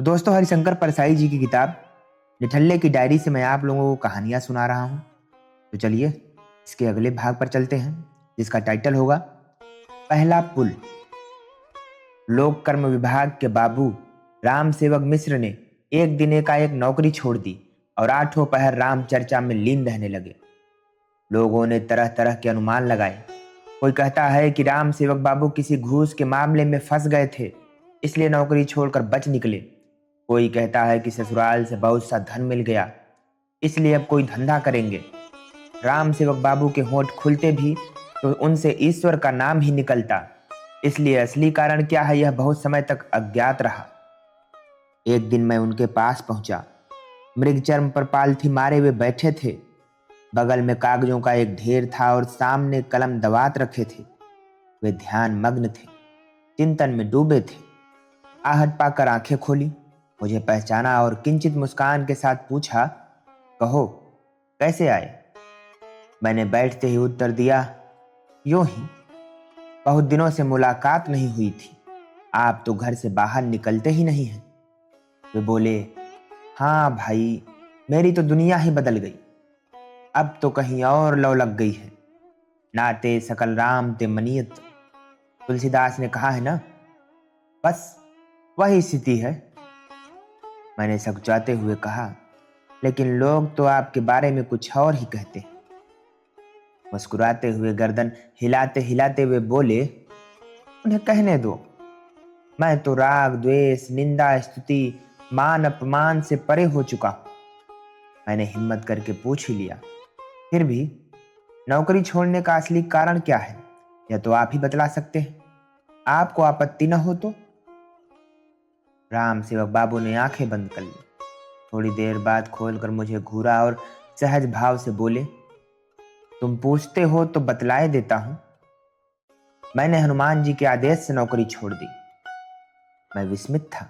तो दोस्तों, हरिशंकर परसाई जी की किताब निठल्ले की डायरी से मैं आप लोगों को कहानियां सुना रहा हूं। तो चलिए इसके अगले भाग पर चलते हैं, जिसका टाइटल होगा पहला पुल। लोक कर्म विभाग के बाबू राम सेवक मिश्र ने एक दिन एकाएक नौकरी छोड़ दी और आठों पहर राम चर्चा में लीन रहने लगे। लोगों ने तरह तरह के अनुमान लगाए। कोई कहता है कि राम सेवक बाबू किसी घूस के मामले में फंस गए थे, इसलिए नौकरी छोड़कर बच निकले। कोई कहता है कि ससुराल से बहुत सा धन मिल गया, इसलिए अब कोई धंधा करेंगे। राम सेवक बाबू के होंठ खुलते भी तो उनसे ईश्वर का नाम ही निकलता, इसलिए असली कारण क्या है यह बहुत समय तक अज्ञात रहा। एक दिन मैं उनके पास पहुंचा। मृगचर्म पर पालथी मारे वे बैठे थे। बगल में कागजों का एक ढेर था और सामने कलम दवात रखे थे। वे ध्यान मग्न थे, चिंतन में डूबे थे। आहट पाकर आंखें खोली, मुझे पहचाना और किंचित मुस्कान के साथ पूछा, कहो कैसे आए? मैंने बैठते ही उत्तर दिया, यूं ही, बहुत दिनों से मुलाकात नहीं हुई थी। आप तो घर से बाहर निकलते ही नहीं हैं। वे बोले, हाँ भाई, मेरी तो दुनिया ही बदल गई। अब तो कहीं और लौ लग गई है। नाते सकल राम ते मनियत, तुलसीदास ने कहा है ना। बस वही स्थिति है। मैंने सकचाते हुए कहा, लेकिन लोग तो आपके बारे में कुछ और ही कहते हैं। मुस्कुराते हुए गर्दन हिलाते हिलाते वे बोले, उन्हें कहने दो। मैं तो राग द्वेष निंदा स्तुति मान अपमान से परे हो चुका हूं। मैंने हिम्मत करके पूछ ही लिया, फिर भी नौकरी छोड़ने का असली कारण क्या है? यह तो आप ही बतला सकते हैं। आपको आपत्ति न हो तो। राम सेवक बाबू ने आंखें बंद कर ली। थोड़ी देर बाद खोलकर मुझे घूरा और सहज भाव से बोले, तुम पूछते हो तो बतलाए देता हूं। मैंने हनुमान जी के आदेश से नौकरी छोड़ दी। मैं विस्मित था,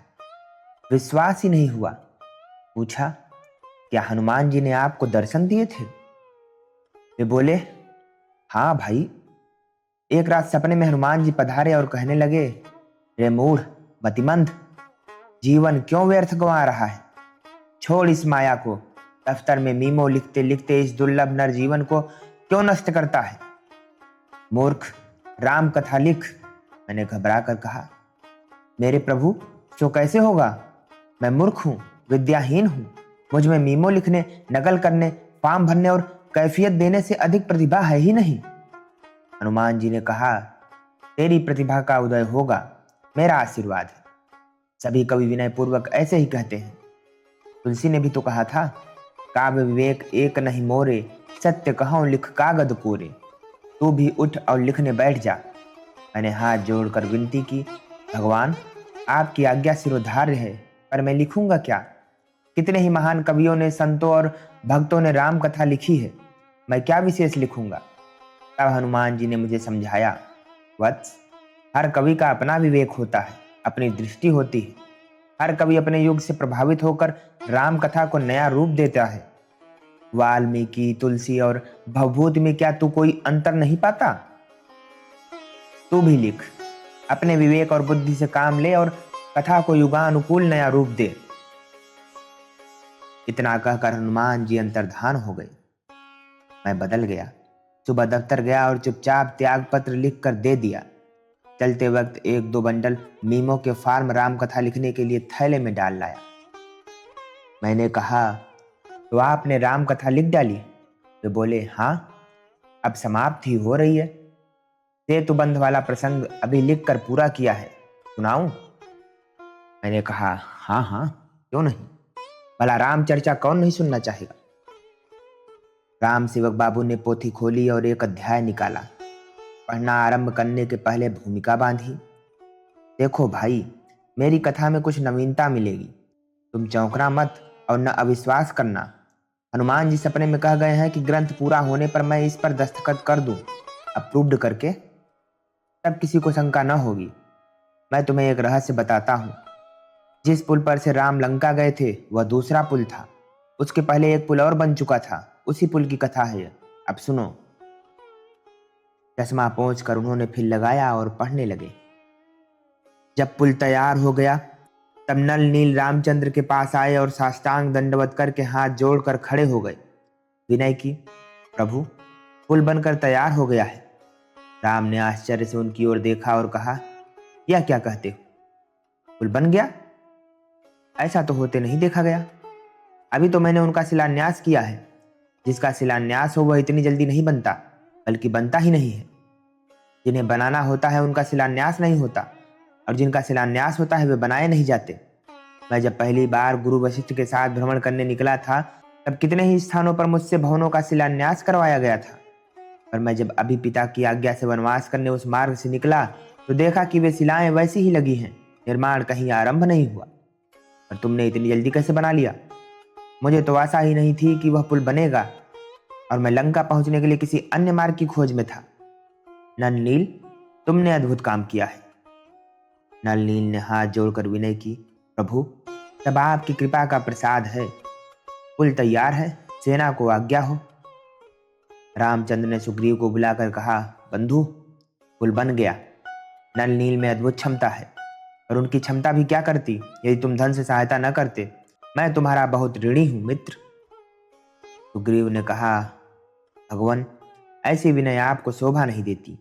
विश्वास ही नहीं हुआ। पूछा, क्या हनुमान जी ने आपको दर्शन दिए थे? वे बोले, हाँ भाई। एक रात सपने में हनुमान जी पधारे और कहने लगे, रे मूढ़ मतिमंद, जीवन क्यों व्यर्थ गंवा रहा है? छोड़ इस माया को। दफ्तर में मीमो लिखते लिखते इस दुर्लभ नर जीवन को क्यों नष्ट करता है? मूर्ख, राम कथा लिख। मैंने घबरा कर कहा, मेरे प्रभु, सो कैसे होगा? मैं मूर्ख हूं, विद्याहीन हूं। मुझ में मीमो लिखने, नकल करने, फॉर्म भरने और कैफियत देने से अधिक प्रतिभा है ही नहीं। हनुमान जी ने कहा, तेरी प्रतिभा का उदय होगा, मेरा आशीर्वाद है। सभी कवि विनय पूर्वक ऐसे ही कहते हैं। तुलसी ने भी तो कहा था, काव्य विवेक एक नहीं मोरे, सत्य कहूं लिख कागद कोरे। तू भी उठ और लिखने बैठ जा। मैंने हाथ जोड़कर विनती की, भगवान आपकी आज्ञा सिरोधार्य है, पर मैं लिखूंगा क्या? कितने ही महान कवियों ने, संतों और भक्तों ने राम कथा लिखी है, मैं क्या विशेष लिखूंगा? तब हनुमान जी ने मुझे समझाया, वत्स, हर कवि का अपना विवेक होता है, अपनी दृष्टि होती है। हर कवि अपने युग से प्रभावित होकर राम कथा को नया रूप देता है। वाल्मीकि, तुलसी और भवभूत में क्या तू कोई अंतर नहीं पाता? तू भी लिख, अपने विवेक और बुद्धि से काम ले और कथा को युगानुकूल नया रूप दे। इतना कहकर हनुमान जी अंतर्धान हो गए। मैं बदल गया। सुबह दफ्तर गया और चुपचाप त्याग पत्र लिख कर दे दिया। चलते वक्त एक दो बंडल मीमो के फार्म राम कथा लिखने के लिए थैले में डाल लाया। मैंने कहा, तो आपने राम कथा लिख डाली? वे बोले, हाँ, अब समाप्ति हो रही है। सेतुबंध वाला प्रसंग अभी लिख कर पूरा किया है, सुनाऊं? मैंने कहा, हाँ हाँ, क्यों नहीं। भला राम चर्चा कौन नहीं सुनना चाहेगा। राम सेवक बाबू ने पोथी खोली और एक अध्याय निकाला। पढ़ना आरंभ करने के पहले भूमिका बांधी। देखो भाई, मेरी कथा में कुछ नवीनता मिलेगी। तुम चौंकना मत और न अविश्वास करना। हनुमान जी सपने में कह गए हैं कि ग्रंथ पूरा होने पर मैं इस पर दस्तखत कर दूं, अप्रूव्ड करके। तब किसी को शंका न होगी। मैं तुम्हें एक रहस्य बताता हूं। जिस पुल पर से राम लंका गए थे वह दूसरा पुल था। उसके पहले एक पुल और बन चुका था। उसी पुल की कथा है यह। अब सुनो। चश्मा पोंछ कर उन्होंने फिर लगाया और पढ़ने लगे। जब पुल तैयार हो गया तब नल नील रामचंद्र के पास आए और साष्टांग दंडवत करके हाथ जोड़कर खड़े हो गए। विनय की, प्रभु, पुल बनकर तैयार हो गया है। राम ने आश्चर्य से उनकी ओर देखा और कहा, यह क्या कहते हो? पुल बन गया? ऐसा तो होते नहीं देखा गया। अभी तो मैंने उनका शिलान्यास किया है। जिसका शिलान्यास हो वह इतनी जल्दी नहीं बनता, बल्कि बनता ही नहीं है। जिन्हें बनाना होता है उनका शिलान्यास नहीं होता, और जिनका शिलान्यास होता है वे बनाए नहीं जाते। मैं जब पहली बार गुरु वशिष्ठ के साथ भ्रमण करने निकला था, तब कितने ही स्थानों पर मुझसे भवनों का शिलान्यास करवाया गया था। पर मैं जब अभी पिता की आज्ञा से वनवास करने उस मार्ग से निकला, तो देखा कि वे शिलाएं वैसी ही लगी हैं, निर्माण कहीं आरंभ नहीं हुआ। पर तुमने इतनी जल्दी कैसे बना लिया? मुझे तो आशा ही नहीं थी कि वह पुल बनेगा, और मैं लंका पहुंचने के लिए किसी अन्य मार्ग की खोज में था। नल नील, तुमने अद्भुत काम किया है। नल नील ने हाथ जोड़कर विनय की, प्रभु, तब आपकी कृपा का प्रसाद है। पुल तैयार है, सेना को आज्ञा हो। रामचंद्र ने सुग्रीव को बुलाकर कहा, बंधु, पुल बन गया। नल नील में अद्भुत क्षमता है, और उनकी क्षमता भी क्या करती यदि तुम धन से सहायता न करते। मैं तुम्हारा बहुत ऋणी हूं मित्र। सुग्रीव ने कहा, भगवान, ऐसी विनय आपको शोभा नहीं देती।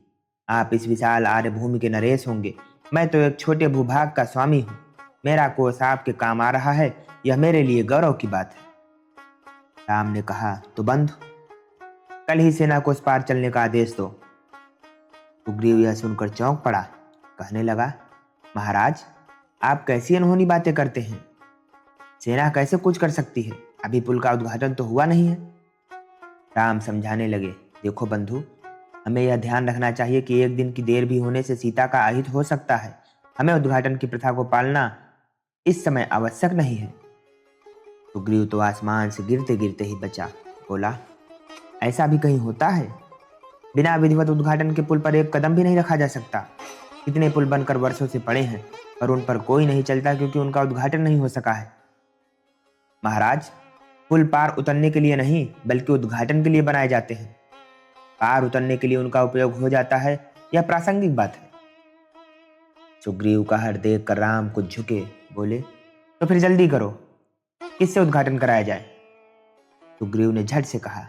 आप इस विशाल आर्य भूमि के नरेश होंगे, मैं तो एक छोटे भूभाग का स्वामी हूँ। मेरा कोष आपके काम आ रहा है, यह मेरे लिए गौरव की बात है। राम ने कहा, तो बंधु, कल ही सेना को उस पार चलने का आदेश दो। सुग्रीव यह सुनकर चौंक पड़ा, कहने लगा, महाराज, आप कैसी अनहोनी बातें करते हैं। सेना कैसे कुछ कर सकती है? अभी पुल का उद्घाटन तो हुआ नहीं है। राम समझाने लगे, देखो बंधु, हमें यह ध्यान रखना चाहिए कि एक दिन की देर भी होने से सीता का अहित हो सकता है। हमें उद्घाटन की प्रथा को पालना इस समय आवश्यक नहीं है। सुग्रीव तो आसमान से गिरते गिरते ही बचा, बोला, ऐसा भी कहीं होता है? बिना विधिवत उद्घाटन के पुल पर एक कदम भी नहीं रखा जा सकता। कितने पुल बनकर वर्षों से पड़े हैं, पर उन पर कोई नहीं चलता क्योंकि उनका उद्घाटन नहीं हो सका है। महाराज, पुल पार उतरने के लिए नहीं, बल्कि उद्घाटन के लिए बनाए जाते हैं। पार उतरने के लिए उनका उपयोग हो जाता है, यह प्रासंगिक बात है। सुग्रीव का हर देख कर राम कुछ झुके, बोले, तो फिर जल्दी करो, किससे उद्घाटन कराया जाए? सुग्रीव ने झट से कहा,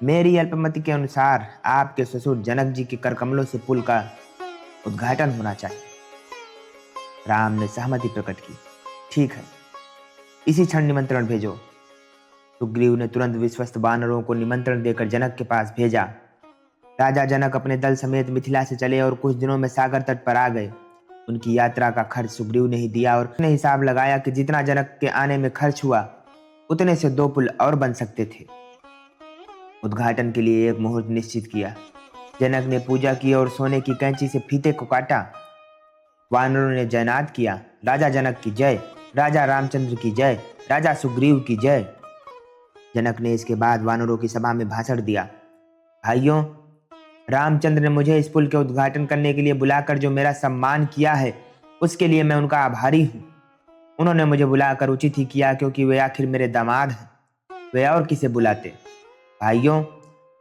मेरी अल्पमति के अनुसार आपके ससुर जनक जी के करकमलों से पुल का उद्घाटन होना चाहिए। राम ने सहमति प्रकट की, ठीक है, इसी क्षण निमंत्रण भेजो। सुग्रीव ने तुरंत विश्वस्त वानरों को निमंत्रण देकर जनक के पास भेजा। राजा जनक अपने दल समेत मिथिला से चले और कुछ दिनों में सागर तट पर आ गए। उनकी यात्रा का खर्च सुग्रीव ने ही दिया, और उसने हिसाब लगाया कि जितना जनक के आने में खर्च हुआ, उतने से 2 पुल और बन सकते थे। उद्घाटन के लिए एक मुहूर्त निश्चित किया। जनक ने पूजा की और सोने की कैंची से फीते को काटा। वानरों ने जयनाद किया, राजा जनक की जय, राजा रामचंद्र की जय, राजा सुग्रीव की जय। जनक ने इसके बाद वानरों की सभा में भाषण दिया, भाइयों, रामचंद्र ने मुझे इस पुल के उद्घाटन करने के लिए बुलाकर जो मेरा सम्मान किया है, उसके लिए मैं उनका आभारी हूँ। उन्होंने मुझे बुलाकर उचित ही किया, क्योंकि वे आखिर मेरे दामाद हैं। वे और किसे बुलाते? भाइयों,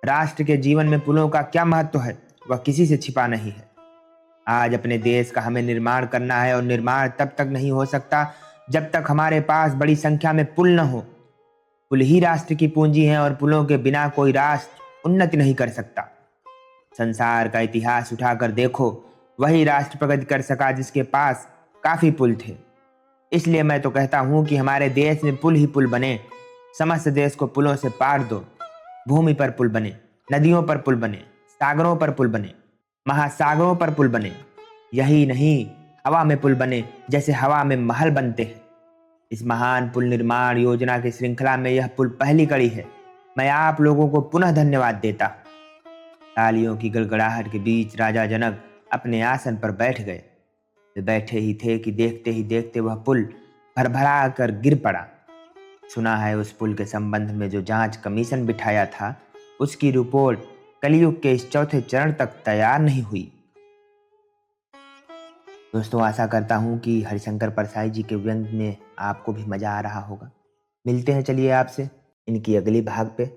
राष्ट्र के जीवन में पुलों का क्या महत्व है, वह किसी से छिपा नहीं है। आज अपने देश का हमें निर्माण करना है, और निर्माण तब तक नहीं हो सकता जब तक हमारे पास बड़ी संख्या में पुल न हो। पुल ही राष्ट्र की पूंजी है, और पुलों के बिना कोई राष्ट्र उन्नति नहीं कर सकता। संसार का इतिहास उठाकर देखो, वही राष्ट्र प्रगति कर सका जिसके पास काफी पुल थे। इसलिए मैं तो कहता हूं कि हमारे देश में पुल ही पुल बने। समस्त देश को पुलों से पार दो। भूमि पर पुल बने, नदियों पर पुल बने, सागरों पर पुल बने, महासागरों पर पुल बने। यही नहीं, हवा में पुल बने, जैसे हवा में महल बनते हैं। इस महान पुल निर्माण योजना की श्रृंखला में यह पुल पहली कड़ी है। मैं आप लोगों को पुनः धन्यवाद देता हूं। तालियों की गड़गड़ाहट के बीच राजा जनक अपने आसन पर बैठ गए। वे बैठे ही थे कि देखते ही देखते वह पुल भरभरा कर गिर पड़ा। सुना है उस पुल के संबंध में जो जांच कमीशन बिठाया था, उसकी रिपोर्ट कलयुग के इस चौथे चरण तक तैयार नहीं हुई। दोस्तों, आशा करता हूं कि हरिशंकर परसाई जी के व्यंग में आपको भी मजा आ रहा होगा। मिलते हैं चलिए आपसे इनकी अगली भाग पे।